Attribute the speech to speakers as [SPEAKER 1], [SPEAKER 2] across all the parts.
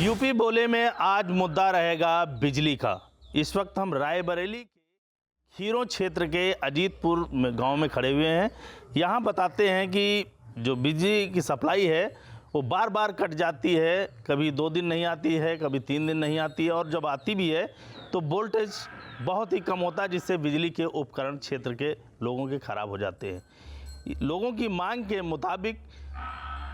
[SPEAKER 1] UP बोले में आज मुद्दा रहेगा बिजली का। इस वक्त हम रायबरेली के खीरों क्षेत्र के अजीतपुर गांव में खड़े हुए हैं। यहाँ बताते हैं कि जो बिजली की सप्लाई है वो बार बार कट जाती है, कभी 2 दिन नहीं आती है, कभी 3 दिन नहीं आती है, और जब आती भी है तो वोल्टेज बहुत ही कम होता है, जिससे बिजली के उपकरण क्षेत्र के लोगों के ख़राब हो जाते हैं। लोगों की मांग के मुताबिक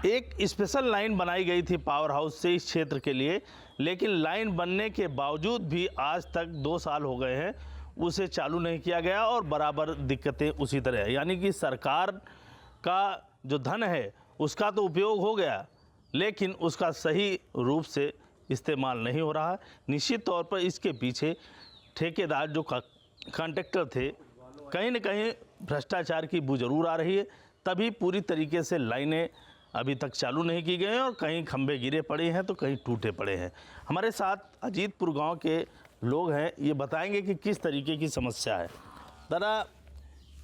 [SPEAKER 1] एक स्पेशल लाइन बनाई गई थी पावर हाउस से इस क्षेत्र के लिए, लेकिन लाइन बनने के बावजूद भी आज तक 2 साल हो गए हैं उसे चालू नहीं किया गया और बराबर दिक्कतें उसी तरह है। यानी कि सरकार का जो धन है उसका तो उपयोग हो गया, लेकिन उसका सही रूप से इस्तेमाल नहीं हो रहा है। निश्चित तौर पर इसके पीछे ठेकेदार जो कॉन्ट्रैक्टर थे, कहीं न कहीं भ्रष्टाचार की बू जरूर आ रही है, तभी पूरी तरीके से लाइनें अभी तक चालू नहीं की गई हैं और कहीं खंभे गिरे पड़े हैं तो कहीं टूटे पड़े हैं। हमारे साथ अजीतपुर गांव के लोग हैं, ये बताएंगे कि किस तरीके की समस्या है। दादा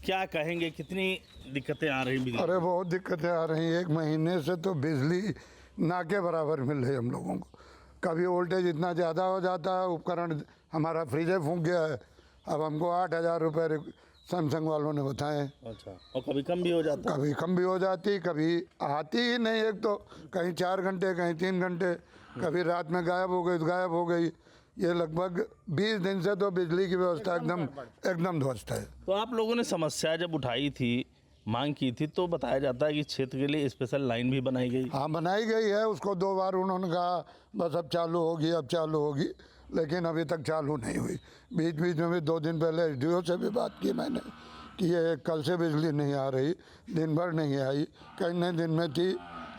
[SPEAKER 1] क्या कहेंगे, कितनी दिक्कतें आ रही बिजली?
[SPEAKER 2] अरे बहुत दिक्कतें आ रही हैं। 1 महीने से तो बिजली ना के बराबर मिल रही है हम लोगों को। कभी वोल्टेज इतना ज़्यादा हो जाता है, उपकरण हमारा फ्रीजर फूंक गया है, अब हमको 8,000 रुपये सैमसंग वालों ने बताए।
[SPEAKER 1] अच्छा, और कभी कम भी हो जाता?
[SPEAKER 2] कभी कम भी हो जाती, कभी आती ही नहीं। एक तो कहीं 4 घंटे, कहीं 3 घंटे, कभी रात में गायब हो गई तो गायब हो गई। ये लगभग 20 दिन से तो बिजली की व्यवस्था एकदम ध्वस्त है।
[SPEAKER 1] तो आप लोगों ने समस्या जब उठाई थी, मांग की थी, तो बताया जाता है कि क्षेत्र के लिए स्पेशल लाइन भी बनाई गई।
[SPEAKER 2] हाँ, बनाई गई है। उसको 2 बार उन्होंने कहा बस अब चालू होगी, अब चालू होगी, लेकिन अभी तक चालू नहीं हुई। बीच बीच में भी 2 दिन पहले एसडीओ से भी बात की मैंने कि ये कल से बिजली नहीं आ रही, दिन भर नहीं आई, कहीं नहीं दिन में थी।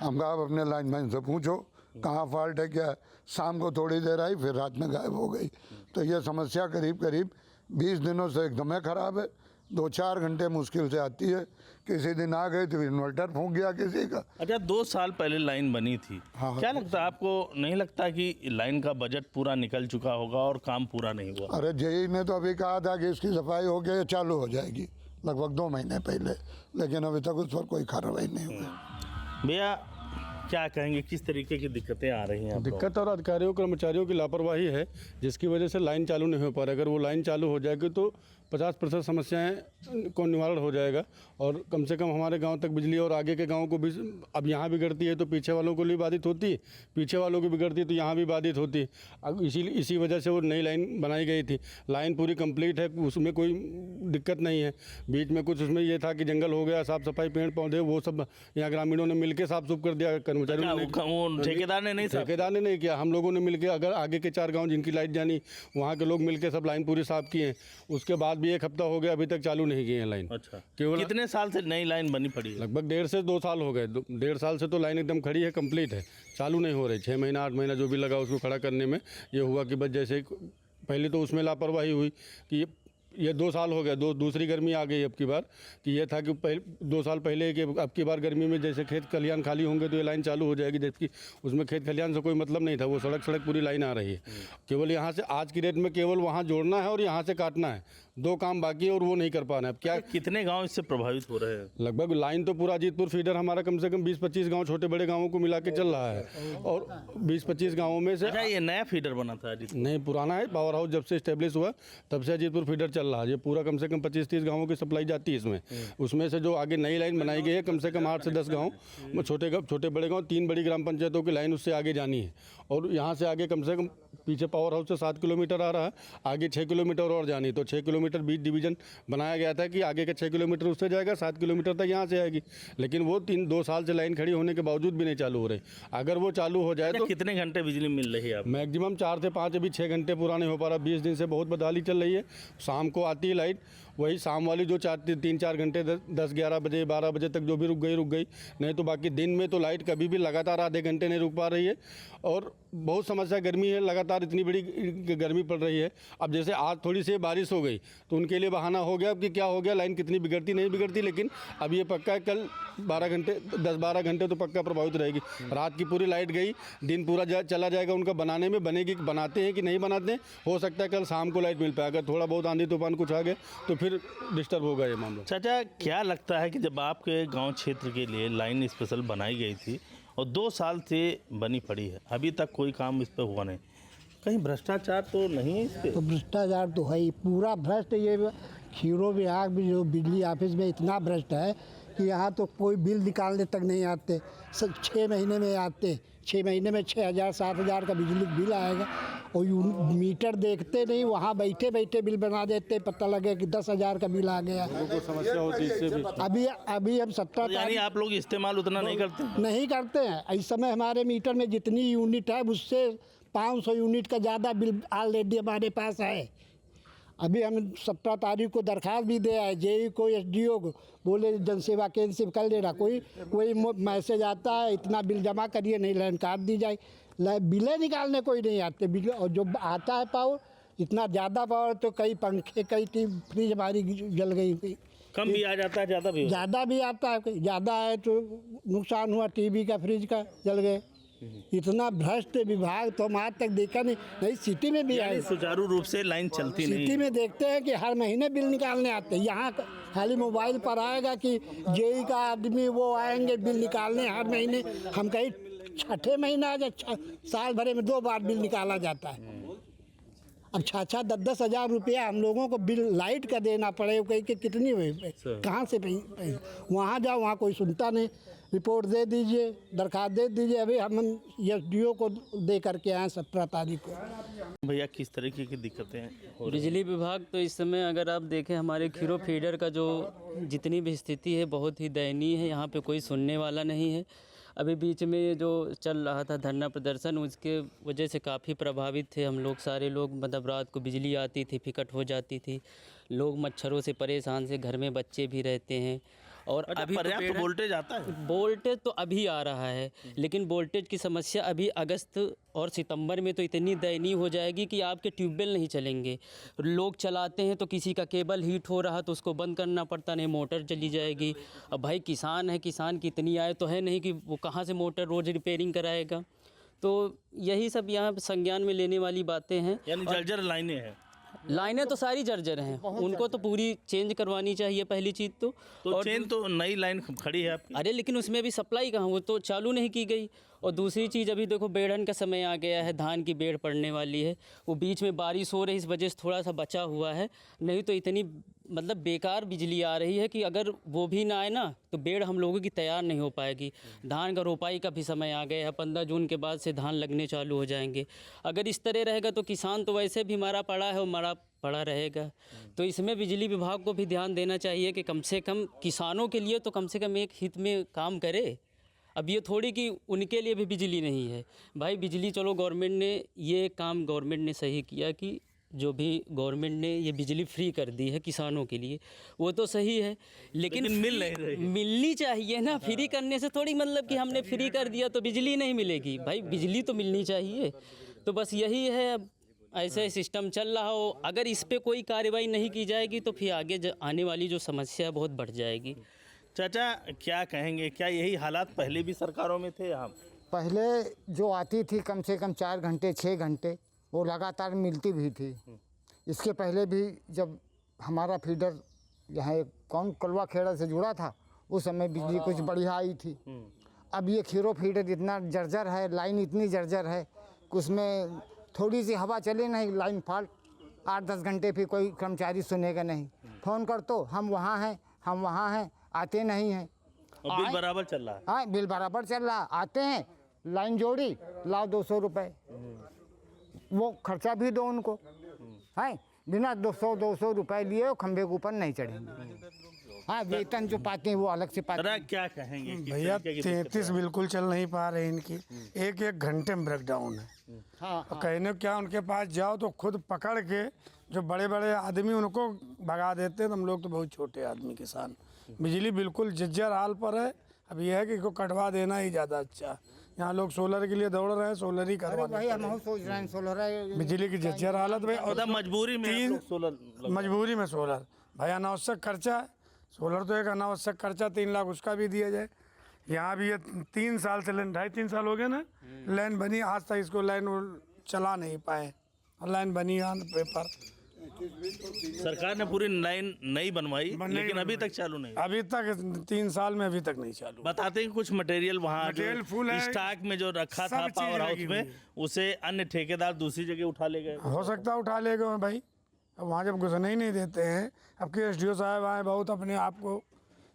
[SPEAKER 2] हम कहा आप अपने लाइनमैन से पूछो कहाँ फॉल्ट है, क्या है। शाम को थोड़ी देर आई, फिर रात में गायब हो गई। तो ये समस्या करीब करीब 20 दिनों से एकदम खराब है। 2-4 घंटे मुश्किल से आती है। किसी दिन आ गई तो इन्वर्टर फूंक गया किसी का।
[SPEAKER 1] अच्छा, 2 साल पहले लाइन बनी थी।
[SPEAKER 2] हाँ।
[SPEAKER 1] क्या लगता है आपको, नहीं लगता कि लाइन का बजट पूरा निकल चुका होगा और काम पूरा नहीं हुआ?
[SPEAKER 2] अरे जेई ने तो अभी कहा था कि इसकी सफाई हो गई, चालू हो जाएगी लगभग 2 महीने पहले, लेकिन अभी तक उस पर कोई कार्रवाई नहीं हुई।
[SPEAKER 1] भैया क्या कहेंगे, किस तरीके की दिक्कतें आ रही हैं?
[SPEAKER 3] दिक्कत और अधिकारियों कर्मचारियों की लापरवाही है, जिसकी वजह से लाइन चालू नहीं हो पा रहा। अगर वो लाइन चालू हो जाएगी तो 50% समस्याएं को निवारण हो जाएगा और कम से कम हमारे गांव तक बिजली और आगे के गांव को भी। अब यहाँ बिगड़ती है तो पीछे वालों को भी बाधित होती है, पीछे वालों की बिगड़ती है तो यहाँ भी बाधित होती है। अब इसी वजह से वो नई लाइन बनाई गई थी। लाइन पूरी कंप्लीट है, उसमें कोई दिक्कत नहीं है। बीच में कुछ उसमें ये था कि जंगल हो गया, साफ़ सफाई पेड़ पौधे वो सब यहाँ ग्रामीणों ने मिलकर साफ सुफ कर दिया। कर्मचारियों ने,
[SPEAKER 1] ठेकेदार ने नहीं
[SPEAKER 3] किया, हम लोगों ने मिलकर। अगर आगे के 4 गाँव जिनकी लाइट जानी, वहाँ के लोग मिलकर सब लाइन पूरी साफ किए। उसके बाद भी 1 हफ्ता हो गया, अभी तक चालू नहीं की है लाइन।
[SPEAKER 1] अच्छा,
[SPEAKER 3] केवल
[SPEAKER 1] कितने साल से नई लाइन बनी पड़ी है?
[SPEAKER 3] लगभग 1.5 से 2 साल हो गए। 1.5 साल से तो लाइन एकदम खड़ी है, कंप्लीट है, चालू नहीं हो रही। 6 महीना 8 महीना जो भी लगा उसको खड़ा करने में ये हुआ कि बस जैसे पहले तो उसमें लापरवाही हुई कि ये 2 साल हो गया, दूसरी गर्मी आ गई अब की बार, कि ये था कि 2 साल पहले कि अब की बार गर्मी में जैसे खेत खलिहान खाली होंगे तो ये लाइन चालू हो जाएगी, जबकि उसमें खेत खलिहान से कोई मतलब नहीं था। वो सड़क पूरी लाइन आ रही है। केवल यहाँ से आज की डेट में केवल वहाँ जोड़ना है और यहाँ से काटना है, 2 काम बाकी है और वो नहीं कर पाना है। अब क्या
[SPEAKER 1] कितने गांव इससे प्रभावित हो रहे हैं?
[SPEAKER 3] लगभग लाइन तो पूरा अजीतपुर फीडर हमारा कम से कम 20-25 गांव, छोटे बड़े गांवों को मिला के चल रहा है। और 20-25 गांवों में से
[SPEAKER 1] अच्छा, ये नया फीडर बना था?
[SPEAKER 3] नहीं, पुराना है। पावर हाउस जब से इस्टेब्लिश हुआ तब से अजीतपुर फीडर चल रहा है। ये पूरा कम से कम 25-30 गांवों की सप्लाई जाती है इसमें। उसमें से जो आगे नई लाइन बनाई गई है, कम से कम 8 से 10 गाँव, छोटे बड़े गाँव, 3 बड़ी ग्राम पंचायतों की लाइन उससे आगे जानी है। और यहाँ से आगे कम से कम पीछे पावर हाउस से 7 किलोमीटर आ रहा है, आगे 6 किलोमीटर और जानी। तो 6 किलोमीटर बीच डिवीजन बनाया गया था कि आगे का 6 किलोमीटर उससे जाएगा, 7 किलोमीटर तक यहाँ से आएगी। लेकिन वो 2 साल से लाइन खड़ी होने के बावजूद भी नहीं चालू हो रही। अगर वो चालू हो जाए तो
[SPEAKER 1] कितने घंटे बिजली मिल रही है?
[SPEAKER 3] मैक्सिमम 4 से 5, अभी 6 घंटे पूरा नहीं हो पा रहा। 20 दिन से बहुत बदहाली चल रही है। शाम को आती है लाइट, वही शाम वाली जो 3-4 घंटे 10-11 बजे 12 बजे तक जो भी रुक गई, नहीं तो बाकी दिन में तो लाइट कभी भी लगातार आधे घंटे नहीं रुक पा रही है। और बहुत समस्या गर्मी है, लगातार इतनी बड़ी गर्मी पड़ रही है। अब जैसे आज थोड़ी सी बारिश हो गई तो उनके लिए बहाना हो गया कि क्या हो गया, लाइन कितनी बिगड़ती नहीं बिगड़ती, लेकिन अब ये पक्का है कल 10-12 घंटे तो पक्का प्रभावित रहेगी। रात की पूरी लाइट गई, दिन पूरा चला जाएगा उनका बनाने में। बनाते हैं कि नहीं बनाते हैं, हो सकता है कल शाम को लाइट मिल पाए। अगर थोड़ा बहुत आंधी तूफान कुछ आ गया तो फिर डिस्टर्ब होगा ये मामला।
[SPEAKER 1] चाचा क्या लगता है कि जब आपके गांव क्षेत्र के लिए लाइन स्पेशल बनाई गई थी और 2 साल से बनी पड़ी है, अभी तक कोई काम इस पर हुआ नहीं। कहीं भ्रष्टाचार तो नहीं है इस पे?
[SPEAKER 4] तो भ्रष्टाचार तो है ही, पूरा भ्रष्ट। ये खीरो विभाग भी जो बिजली ऑफिस में इतना भ्रष्ट है कि यहाँ तो कोई बिल निकालने तक नहीं आते। 6 महीने में आते, 6 महीने में 6,000 7,000 का बिजली बिल आएगा और मीटर देखते नहीं, वहाँ बैठे बैठे बिल बना देते, पता लगे कि 10,000 का बिल आ गया।
[SPEAKER 3] को समस्या होती है इससे भी।
[SPEAKER 4] अभी हम 17
[SPEAKER 1] यानी आप लोग इस्तेमाल उतना नहीं करते?
[SPEAKER 4] नहीं करते हैं। इस समय हमारे मीटर में जितनी यूनिट है उससे 500 यूनिट का ज़्यादा बिल ऑलरेडी हमारे पास है। अभी हम 17 तारीख को दरख्वास्त भी दे आए जेई को, एसडीओ को, बोले जनसेवा केंद्र से कर लेना। कोई मैसेज आता है इतना बिल जमा करिए नहीं लाइन काट दी जाए। बिलें निकालने कोई नहीं आते बिल, और जो आता है पावर इतना ज़्यादा पावर तो कई पंखे कई फ्रिज हमारी जल गई हुई।
[SPEAKER 1] कम भी आ जाता है, ज़्यादा भी?
[SPEAKER 4] ज़्यादा भी आता है, ज़्यादा है तो नुकसान हुआ, टीवी का फ्रिज का जल गए। इतना भ्रष्ट विभाग तो हम आज तक देखा नहीं सिटी में भी है।
[SPEAKER 1] सुचारू रूप से लाइन चलती नहीं।
[SPEAKER 4] सिटी में देखते हैं कि हर महीने बिल निकालने आते हैं। यहाँ खाली मोबाइल पर आएगा कि जेई का आदमी वो आएंगे बिल निकालने हर महीने। हम कहीं 6ठे महीना साल भरे में 2 बार बिल निकाला जाता है। अब 6-10 हज़ार रुपया हम लोगों को बिल लाइट का देना पड़े, कहीं कि कितनी हुई, कहाँ से वहाँ जाओ, वहाँ कोई सुनता नहीं। रिपोर्ट दे दीजिए, दरखास्त दे दीजिए। अभी हम एसडीओ को दे करके आए 17 तारीख को।
[SPEAKER 1] भैया किस तरीके की दिक्कतें हो रही?
[SPEAKER 5] बिजली विभाग तो इस समय अगर आप देखें हमारे खीरो फीडर का जो जितनी भी स्थिति है बहुत ही दयनीय है। यहाँ पे कोई सुनने वाला नहीं है। अभी बीच में जो चल रहा था धरना प्रदर्शन, उसके वजह से काफ़ी प्रभावित थे हम लोग सारे लोग। मतलब रात को बिजली आती थी, फिकट हो जाती थी, लोग मच्छरों से परेशान से, घर में बच्चे भी रहते हैं। और अभी
[SPEAKER 1] पर्याप्त वोल्टेज आता है?
[SPEAKER 5] वोल्टेज तो अभी आ रहा है, लेकिन वोल्टेज की समस्या अभी अगस्त और सितंबर में तो इतनी दयनीय हो जाएगी कि आपके ट्यूबवेल नहीं चलेंगे। लोग चलाते हैं तो किसी का केबल हीट हो रहा तो उसको बंद करना पड़ता, नहीं मोटर चली जाएगी। अब भाई किसान है, किसान की इतनी आय तो है नहीं कि वो कहाँ से मोटर रोज़ रिपेयरिंग कराएगा। तो यही सब यहाँ संज्ञान में लेने वाली बातें हैं।
[SPEAKER 1] यानी जर्जर लाइनें हैं?
[SPEAKER 5] लाइनें तो सारी जर्जर हैं, उनको तो पूरी चेंज करवानी चाहिए पहली चीज़ तो।
[SPEAKER 1] और चेन तो नई लाइन खड़ी है आपकी?
[SPEAKER 5] अरे लेकिन उसमें भी सप्लाई कहाँ, वो तो चालू नहीं की गई। और दूसरी चीज़ अभी देखो बेड़न का समय आ गया है, धान की बेड़ पड़ने वाली है। वो बीच में बारिश हो रही इस वजह से थोड़ा सा बचा हुआ है, नहीं तो इतनी मतलब बेकार बिजली आ रही है कि अगर वो भी ना आए ना तो बेड़ हम लोगों की तैयार नहीं हो पाएगी। धान का रोपाई का भी समय आ गया है, 15 जून के बाद से धान लगने चालू हो जाएंगे। अगर इस तरह रहेगा तो किसान तो वैसे भी मरा पड़ा है और मरा पड़ा रहेगा। तो इसमें बिजली विभाग को भी ध्यान देना चाहिए कि कम से कम किसानों के लिए तो कम से कम एक हित में काम करे। अब ये थोड़ी कि उनके लिए भी बिजली नहीं है। भाई बिजली चलो गवर्नमेंट ने ये काम गवर्नमेंट ने सही किया कि जो भी गवर्नमेंट ने ये बिजली फ्री कर दी है किसानों के लिए, वो तो सही है, लेकिन
[SPEAKER 1] मिल नहीं रही।
[SPEAKER 5] मिलनी चाहिए ना। फ्री करने से थोड़ी मतलब कि हमने फ्री कर दिया तो बिजली नहीं मिलेगी। भाई बिजली तो मिलनी चाहिए। तो बस यही है, अब ऐसे सिस्टम चल रहा हो। अगर इस पे कोई कार्रवाई नहीं की जाएगी तो फिर आगे आने वाली जो समस्या है बहुत बढ़ जाएगी।
[SPEAKER 1] चाचा क्या कहेंगे, क्या यही हालात पहले भी सरकारों में थे? यहाँ
[SPEAKER 6] पहले जो आती थी कम से कम 4 घंटे 6 घंटे वो लगातार मिलती भी थी। इसके पहले भी जब हमारा फीडर यहाँ कौन कलवा खेड़ा से जुड़ा था उस समय बिजली कुछ बढ़िया आई थी। अब ये खीरो फीडर इतना जर्जर है, लाइन इतनी जर्जर है कि उसमें थोड़ी सी हवा चले नहीं लाइन फॉल्ट, 8-10 घंटे फिर कोई कर्मचारी सुनेगा नहीं। फ़ोन कर तो हम वहाँ हैं, आते नहीं हैं।
[SPEAKER 1] और बिल बराबर चल रहा है?
[SPEAKER 6] हाँ बिल बराबर चल रहा, आते हैं लाइन जोड़ी लाओ 200 रुपये, वो खर्चा भी दो उनको। है बिना 200 रुपये लिए खंबे के ऊपर नहीं चढ़ेंगे। हाँ वेतन जो पाते हैं वो अलग से पाते हैं।
[SPEAKER 1] क्या कहेंगे?
[SPEAKER 7] भैया 33 बिल्कुल चल नहीं पा रहे इनकी, एक घंटे में ब्रेकडाउन है।
[SPEAKER 6] हाँ
[SPEAKER 7] कहने क्या उनके पास जाओ तो खुद पकड़ के जो बड़े बड़े आदमी उनको भगा देते हैं, तो हम लोग तो बहुत छोटे आदमी किसान। बिजली बिल्कुल जर्जर हाल पर है। अब यह है कि इसको कटवा देना ही ज़्यादा अच्छा। यहाँ लोग सोलर के लिए दौड़ रहे हैं, सोलर ही करवा
[SPEAKER 6] भाई हम सोच रहे हैं सोलर है,
[SPEAKER 7] बिजली की जर्जर हालत भाई। और
[SPEAKER 1] मजबूरी में
[SPEAKER 7] मजबूरी में सोलर भाई अनावश्यक खर्चा है। सोलर तो एक अनावश्यक खर्चा, 3 लाख उसका भी दिया जाए। यहाँ भी ये 3 साल से 2.5-3 साल हो गए ना लाइन बनी, आज तक इसको लाइन चला नहीं पाए। और लाइन बनी यहाँ पेपर
[SPEAKER 1] सरकार ने पूरी लाइन नई बनवाई लेकिन अभी तक चालू नहीं।
[SPEAKER 7] अभी तक 3 साल में अभी तक नहीं चालू।
[SPEAKER 1] बताते हैं कि कुछ मटेरियल वहाँ
[SPEAKER 7] मटेरियल फुल है,
[SPEAKER 1] स्टॉक में जो रखा
[SPEAKER 7] सब
[SPEAKER 1] था
[SPEAKER 7] चीज़
[SPEAKER 1] पावर हाउस
[SPEAKER 7] लगी
[SPEAKER 1] में,
[SPEAKER 7] हुई है।
[SPEAKER 1] उसे अन्य ठेकेदार दूसरी जगह उठा ले गए।
[SPEAKER 7] हो सकता है उठा ले गए भाई, अब वहाँ जब घुसने ही नहीं देते हैं। अब के एसडीओ साहब आए, बहुत अपने आप को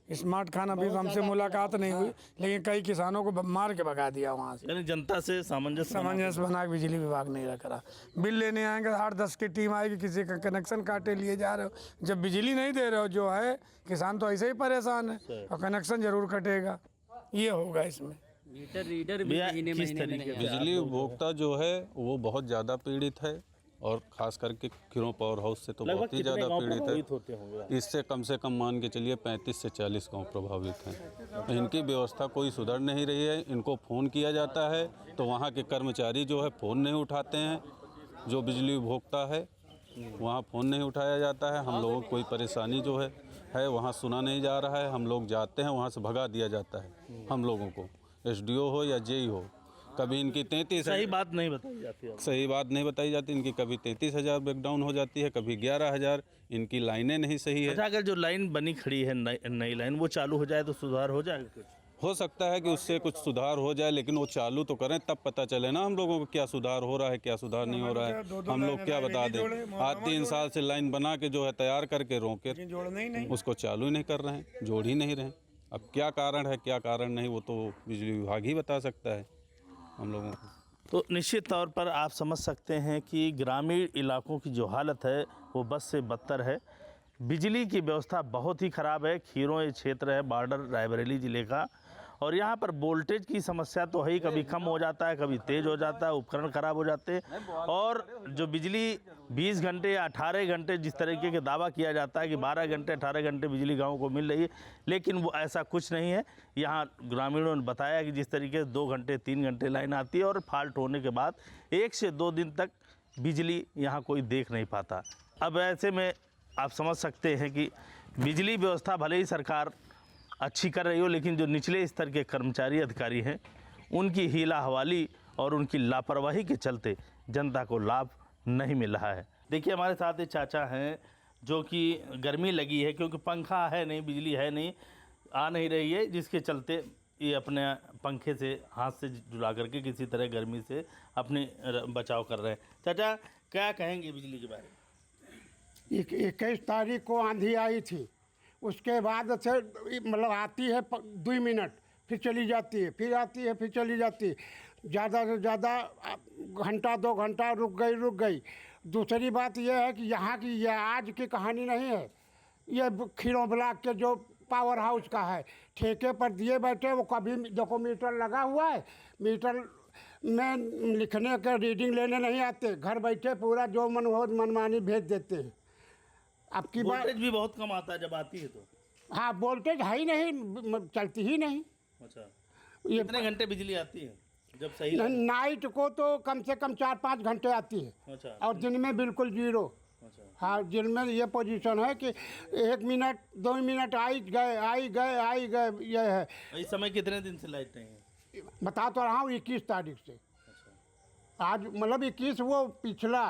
[SPEAKER 7] स्मार्ट खान, अभी तो हमसे मुलाकात नहीं हुई, लेकिन कई किसानों को मार के भगा दिया वहाँ से।
[SPEAKER 1] यानी जनता से
[SPEAKER 7] सामंजस्य बना के बिजली विभाग नहीं रख रहा। बिल लेने आएंगे 8-10 की टीम आएगी, किसी का कनेक्शन काटे लिए जा रहे हो। जब बिजली नहीं दे रहे हो जो है, किसान तो ऐसे ही परेशान है और कनेक्शन जरूर कटेगा। ये होगा इसमें।
[SPEAKER 5] मीटर रीडर भी
[SPEAKER 1] भैया,
[SPEAKER 5] महीने
[SPEAKER 1] किस
[SPEAKER 5] महीने में
[SPEAKER 1] तरीके
[SPEAKER 5] नहीं आता।
[SPEAKER 8] बिजली उपभोक्ता जो है वो बहुत ज़्यादा पीड़ित है, और ख़ास करके खीरों पावर हाउस से तो
[SPEAKER 1] लगभग
[SPEAKER 8] बहुत ही
[SPEAKER 1] कितने
[SPEAKER 8] ज़्यादा
[SPEAKER 1] गांव
[SPEAKER 8] पीड़ित
[SPEAKER 1] प्रभावित होते होंगे?
[SPEAKER 8] है। इससे कम से कम मान के चलिए 35 से 40 गांव प्रभावित हैं। इनकी व्यवस्था कोई सुधर नहीं रही है। इनको फ़ोन किया जाता है तो वहाँ के कर्मचारी जो है फ़ोन नहीं उठाते हैं। जो बिजली उपभोक्ता है वहाँ फ़ोन नहीं उठाया जाता है। हम लोगों को कोई परेशानी जो है वहाँ सुना नहीं जा रहा है। हम लोग जाते हैं, वहाँ से भगा दिया जाता है हम लोगों को, एसडीओ हो या जेई हो। कभी इनकी 33
[SPEAKER 1] सही बात नहीं बताई जाती है।
[SPEAKER 8] सही बात नहीं बताई जाती। इनकी कभी 33,000 ब्रेकडाउन हो जाती है, कभी 11,000। इनकी लाइनें नहीं सही है।
[SPEAKER 1] अच्छा, अगर जो लाइन बनी खड़ी है नई लाइन, वो चालू हो जाए तो सुधार हो जाएगा कुछ?
[SPEAKER 8] हो सकता है कि उससे कुछ सुधार हो जाए, लेकिन वो चालू तो करें तब पता चले ना हम लोगों को क्या सुधार हो रहा है, क्या सुधार नहीं हो रहा है। हम लोग क्या बता दें, आज 3 साल से लाइन बना के जो है तैयार करके रोके, उसको चालू ही नहीं कर रहे हैं, जोड़ ही नहीं रहे हैं। अब क्या कारण है क्या कारण नहीं, वो तो बिजली विभाग ही बता सकता है हम लोगों को।
[SPEAKER 1] तो निश्चित तौर पर आप समझ सकते हैं कि ग्रामीण इलाकों की जो हालत है वो बस से बदतर है। बिजली की व्यवस्था बहुत ही ख़राब है। खीरों ये क्षेत्र है बॉर्डर रायबरेली ज़िले का, और यहाँ पर वोल्टेज की समस्या तो है ही, कभी कम हो जाता है, कभी तेज़ हो जाता है, उपकरण ख़राब हो जाते हैं। और जो बिजली 20 घंटे या 18 घंटे जिस तरीके के दावा किया जाता है कि 12 घंटे 18 घंटे बिजली गाँव को मिल रही है, लेकिन वो ऐसा कुछ नहीं है। यहाँ ग्रामीणों ने बताया कि जिस तरीके से 2 घंटे 3 घंटे लाइन आती है और फॉल्ट होने के बाद 1 से 2 दिन तक बिजली यहाँ कोई देख नहीं पाता। अब ऐसे में आप समझ सकते हैं कि बिजली व्यवस्था भले ही सरकार अच्छी कर रही हो, लेकिन जो निचले स्तर के कर्मचारी अधिकारी हैं उनकी हीला हवाली और उनकी लापरवाही के चलते जनता को लाभ नहीं मिल रहा है। देखिए, हमारे साथ एक चाचा हैं जो कि गर्मी लगी है क्योंकि पंखा है नहीं, बिजली है नहीं, आ नहीं रही है, जिसके चलते ये अपने पंखे से हाथ से जुड़ा करके किसी तरह गर्मी से अपने बचाव कर रहे हैं। चाचा, क्या कहेंगे बिजली के बारे में?
[SPEAKER 4] 21 तारीख को आंधी आई थी, उसके बाद से मतलब आती है 2 मिनट, फिर चली जाती है, फिर आती है, फिर चली जाती है। ज़्यादा से ज़्यादा घंटा 2 घंटा रुक गई। दूसरी बात यह है कि यहाँ की यह आज की कहानी नहीं है, ये खीरों ब्लॉक के जो पावर हाउस का है, ठेके पर दिए बैठे। वो कभी देखो मीटर लगा हुआ है, मीटर में लिखने का रीडिंग लेने नहीं आते, घर बैठे पूरा जो मन हो मनमानी भेज देते हैं। आपकी बात
[SPEAKER 1] वोल्टेज भी बहुत कम आता है जब आती है तो।
[SPEAKER 4] हाँ, वोल्टेज है ही नहीं, चलती ही नहीं।
[SPEAKER 1] अच्छा,
[SPEAKER 4] ये
[SPEAKER 1] कितने घंटे बिजली आती है जब सही
[SPEAKER 4] नाइट को तो कम से कम 4-5 घंटे आती है,
[SPEAKER 1] अच्छा,
[SPEAKER 4] और दिन में बिल्कुल 0।
[SPEAKER 1] अच्छा,
[SPEAKER 4] हाँ, दिन में ये पोजीशन है कि 1 मिनट 2 मिनट आई गए ये है।
[SPEAKER 1] इस समय कितने दिन से लाइट नहीं है?
[SPEAKER 4] बता तो रहा हूँ 21 तारीख से। आज मतलब 21 वो पिछला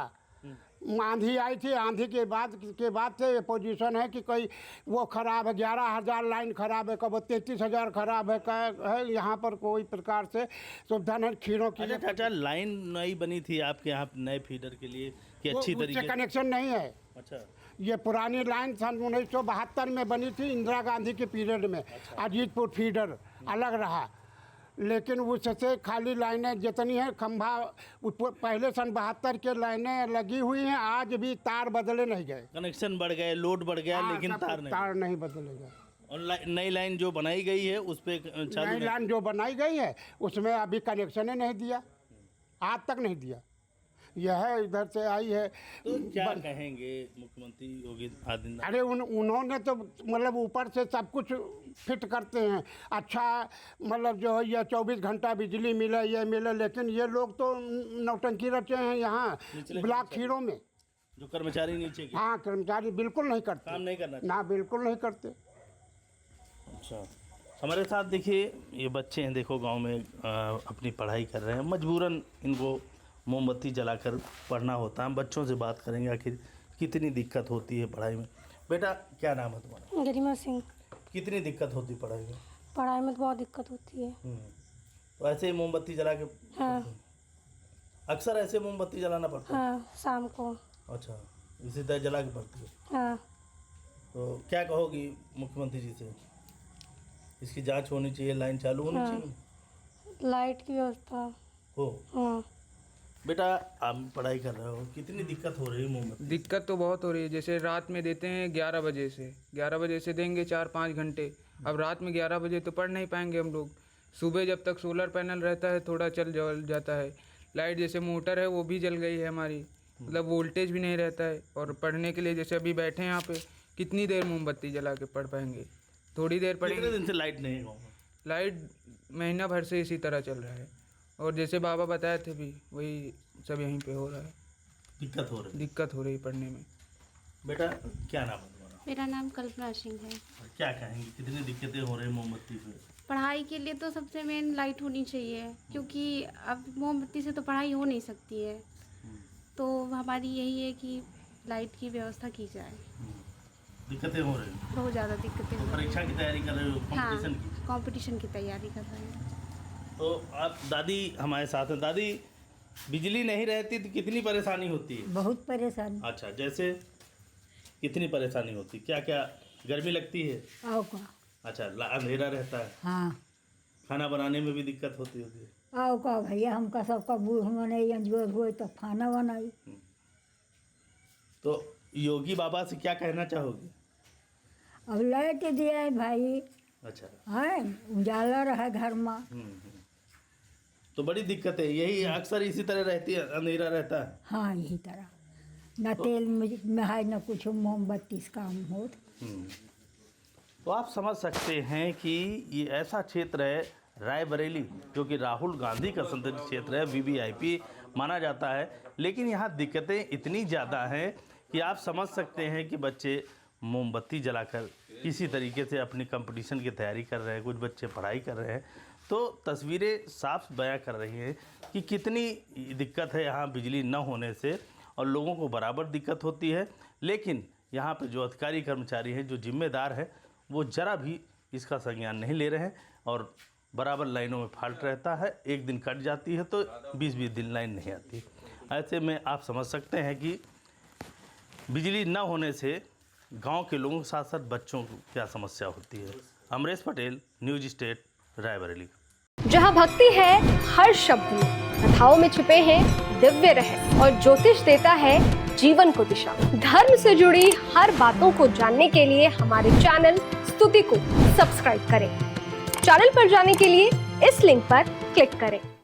[SPEAKER 4] आंधी आई थी, आंधी के बाद से ये पोजीशन है कि कोई वो ख़राब है, 11,000 लाइन ख़राब है, कब 33,000 ख़राब है। यहाँ पर कोई प्रकार से सुविधा नहीं खीरों की।
[SPEAKER 1] अच्छा चाचा, लाइन नई बनी थी आपके यहाँ नए फीडर के लिए कि अच्छी
[SPEAKER 4] उससे
[SPEAKER 1] तरीके?
[SPEAKER 4] कनेक्शन नहीं है।
[SPEAKER 1] अच्छा,
[SPEAKER 4] ये पुरानी लाइन सन 1972 में बनी थी, इंदिरा गांधी के पीरियड में। अजीतपुर फीडर अलग रहा, लेकिन उससे खाली लाइनें जितनी हैं खंभा पहले सन 72 के लाइनें लगी हुई हैं, आज भी तार बदले नहीं गए।
[SPEAKER 1] कनेक्शन बढ़ गए, लोड बढ़ गया, लेकिन
[SPEAKER 4] तार नहीं बदले गए।
[SPEAKER 1] और नई लाइन जो बनाई गई है उस पे
[SPEAKER 4] नई लाइन जो बनाई गई है उसमें अभी कनेक्शन ही नहीं दिया, आज तक नहीं दिया। यह है इधर से आई है।
[SPEAKER 1] तो क्या कहेंगे मुख्यमंत्री योगी आदित्यनाथ?
[SPEAKER 4] अरे उन्होंने तो मतलब ऊपर से सब कुछ फिट करते हैं, अच्छा मतलब जो है ये 24 घंटा बिजली मिले, ये मिले, लेकिन ये लोग तो नौटंकी रचे हैं यहाँ ब्लॉक खीरों में।
[SPEAKER 1] जो कर्मचारी नीचे के?
[SPEAKER 4] हाँ, कर्मचारी बिल्कुल नहीं करते,
[SPEAKER 1] काम नहीं करना
[SPEAKER 4] ना, बिल्कुल नहीं करते।
[SPEAKER 1] अच्छा, हमारे साथ देखिए ये बच्चे हैं, देखो गांव में अपनी पढ़ाई कर रहे हैं, मजबूरन इनको मोमबत्ती जलाकर पढ़ना होता है। हम बच्चों से बात करेंगे आखिर कितनी दिक्कत होती है पढ़ाई में? बेटा क्या नाम है तुम्हारा?
[SPEAKER 9] गरिमा सिंह।
[SPEAKER 1] कितनी दिक्कत होती है पढ़ाई में?
[SPEAKER 9] पढ़ाई में तो बहुत दिक्कत होती है।
[SPEAKER 1] तो ऐसे ही मोमबत्ती जला के
[SPEAKER 9] हाँ
[SPEAKER 1] अक्सर ऐसे मोमबत्ती जलाना पड़ता है?
[SPEAKER 9] हाँ शाम को।
[SPEAKER 1] अच्छा, इसी तरह जला के पड़ती है।
[SPEAKER 9] हाँ
[SPEAKER 1] तो क्या कहोगी मुख्यमंत्री जी से? इसकी जांच होनी चाहिए, लाइन चालू होनी चाहिए,
[SPEAKER 9] लाइट की व्यवस्था
[SPEAKER 1] हो।
[SPEAKER 9] हाँ।
[SPEAKER 1] बेटा आप पढ़ाई कर रहे हो, कितनी दिक्कत हो रही है मोमबत्ती?
[SPEAKER 10] दिक्कत तो बहुत हो रही है। जैसे रात में देते हैं 11 बजे से देंगे 4-5 घंटे। अब रात में 11 बजे तो पढ़ नहीं पाएंगे हम लोग। सुबह जब तक सोलर पैनल रहता है थोड़ा चल जाता है। लाइट जैसे मोटर है वो भी जल गई है हमारी, मतलब वोल्टेज भी नहीं रहता है। और पढ़ने के लिए जैसे अभी बैठे हैं यहाँ पे, कितनी देर मोमबत्ती जला के पढ़ पाएंगे? थोड़ी देर
[SPEAKER 1] कितने
[SPEAKER 10] पढ़ेंगे।
[SPEAKER 1] दिन से लाइट नहीं है गाँव में?
[SPEAKER 10] लाइट महीना भर से इसी तरह चल रहा है। और जैसे बाबा बताए थे भी वही सब यहीं पे हो रहा है।
[SPEAKER 1] दिक्कत हो रही है।
[SPEAKER 10] दिक्कत हो रही है पढ़ने में।
[SPEAKER 1] बेटा क्या नाम है तुम्हारा?
[SPEAKER 9] मेरा नाम कल्पना सिंह है।
[SPEAKER 1] क्या कहेंगे, कितनी दिक्कतें हो रही है मोमबत्ती पे?
[SPEAKER 9] पढ़ाई के लिए तो सबसे मेन लाइट होनी चाहिए, क्योंकि अब मोमबत्ती से तो पढ़ाई हो नहीं सकती है। तो हमारी यही है कि लाइट की व्यवस्था की जाए।
[SPEAKER 1] दिक्कतें हो रही हैं,
[SPEAKER 9] बहुत ज़्यादा दिक्कतें हो रही
[SPEAKER 1] परीक्षा की तैयारी कर रहे हो,
[SPEAKER 9] हैं। हाँ
[SPEAKER 1] कंपटीशन की?
[SPEAKER 9] कंपटीशन की तैयारी कर रहे हैं।
[SPEAKER 1] तो आप दादी हमारे साथ हैं। दादी, बिजली नहीं रहती तो कितनी परेशानी होती है?
[SPEAKER 11] बहुत परेशानी।
[SPEAKER 1] अच्छा, जैसे कितनी परेशानी होती, क्या क्या? गर्मी लगती है?
[SPEAKER 11] आओ का।
[SPEAKER 1] अच्छा, अंधेरा रहता है,
[SPEAKER 11] हाँ
[SPEAKER 1] खाना बनाने में भी दिक्कत होती है?
[SPEAKER 11] आओ का भैया, हमका सबका बूढ़ मने अंजोर हुए तो खाना बनाई।
[SPEAKER 1] तो योगी बाबा से क्या कहना चाहोगे?
[SPEAKER 11] अब लाइट दिया है भाई,
[SPEAKER 1] अच्छा।
[SPEAKER 11] है उजाला रहा घर में।
[SPEAKER 1] तो बड़ी दिक्कत है, यही अक्सर इसी तरह रहती है, अंधेरा रहता है।
[SPEAKER 11] हाँ यही तरह, न तेल में है न कुछ, मोमबत्ती से काम हो।
[SPEAKER 1] तो आप समझ सकते हैं कि ये ऐसा क्षेत्र है रायबरेली, जो कि राहुल गांधी का संसदीय क्षेत्र है, वीवीआईपी माना जाता है। लेकिन यहाँ दिक्कतें इतनी ज़्यादा हैं कि आप समझ सकते हैं कि बच्चे मोमबत्ती जलाकर किसी तरीके से अपनी कंपटीशन की तैयारी कर रहे हैं, कुछ बच्चे पढ़ाई कर रहे हैं। तो तस्वीरें साफ बयां कर रही हैं कि कितनी दिक्कत है यहाँ बिजली न होने से, और लोगों को बराबर दिक्कत होती है। लेकिन यहाँ पे जो अधिकारी कर्मचारी हैं, जो जिम्मेदार हैं, वो ज़रा भी इसका संज्ञान नहीं ले रहे हैं और बराबर लाइनों में फॉल्ट रहता है। एक दिन कट जाती है तो 20-20 दिन लाइन नहीं आती। ऐसे में आप समझ सकते हैं कि बिजली न होने से गांव के लोगों के साथ साथ बच्चों को क्या समस्या होती है। Amresh Patel, news state, Raebareli.
[SPEAKER 12] जहां भक्ति है हर शब्द में, कथाओं में छुपे हैं दिव्य रहस्य, और ज्योतिष देता है जीवन को दिशा। धर्म से जुड़ी हर बातों को जानने के लिए हमारे चैनल स्तुति को सब्सक्राइब करें। चैनल पर जाने के लिए इस लिंक पर क्लिक करें।